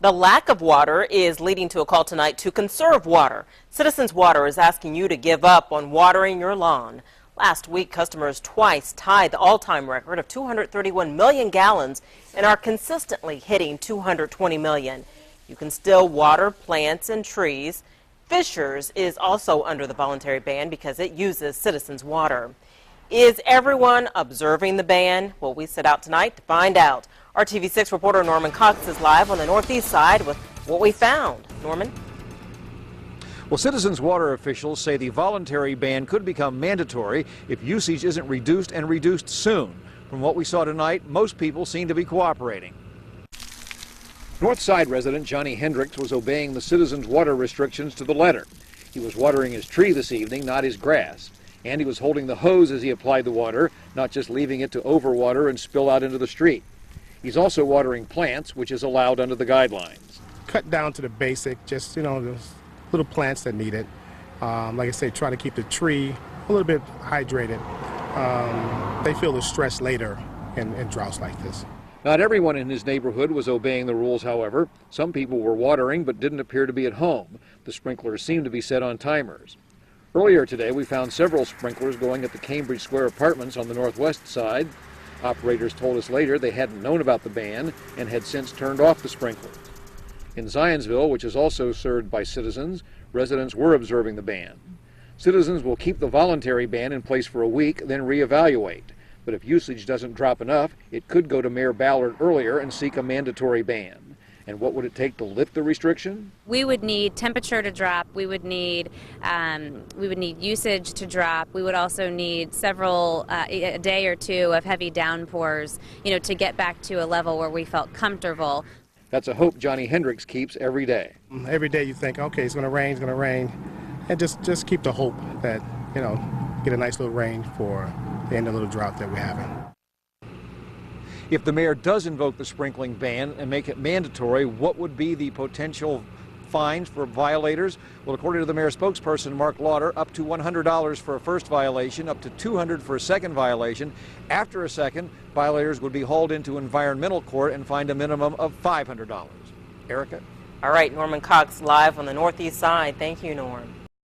The lack of water is leading to a call tonight to conserve water. Citizens Water is asking you to give up on watering your lawn. Last week, customers twice tied the all-time record of 231 million gallons and are consistently hitting 220 million. You can still water plants and trees. Fishers is also under the voluntary ban because it uses citizens' water. Is everyone observing the ban? Well, we set out tonight to find out. Our TV6 reporter Norman Cox is live on the northeast side with what we found. Norman? Well, Citizens Water officials say the voluntary ban could become mandatory if usage isn't reduced and reduced soon. From what we saw tonight, most people seem to be cooperating. North Side resident Johnny Hendricks was obeying the Citizens Water restrictions to the letter. He was watering his tree this evening, not his grass. And he was holding the hose as he applied the water, not just leaving it to overwater and spill out into the street. He's also watering plants, which is allowed under the guidelines. Cut down to the basic, just, those little plants that need it. Like I say, try to keep the tree a little bit hydrated. They feel the stress later in droughts like this. Not everyone in his neighborhood was obeying the rules, however. Some people were watering but didn't appear to be at home. The sprinklers seemed to be set on timers. Earlier today, we found several sprinklers going at the Cambridge Square apartments on the northwest side. Operators told us later they hadn't known about the ban and had since turned off the sprinklers. In Zionsville, which is also served by Citizens, residents were observing the ban. Citizens will keep the voluntary ban in place for a week, then reevaluate. But if usage doesn't drop enough, it could go to Mayor Ballard earlier and seek a mandatory ban. And what would it take to lift the restriction? We would need temperature to drop. We would need usage to drop. We would also need a day or two of heavy downpours, to get back to a level where we felt comfortable. That's a hope Johnny Hendricks keeps every day. Every day you think, okay, it's going to rain, and just keep the hope that, get a nice little rain for the end of the little drought that we're having. If the mayor does invoke the sprinkling ban and make it mandatory, what would be the potential fines for violators? Well, according to the mayor's spokesperson, Mark Lauder, up to $100 for a first violation, up to $200 for a second violation. After a second, violators would be hauled into environmental court and fined a minimum of $500. Erica? All right, Norman Cox live on the northeast side. Thank you, Norm.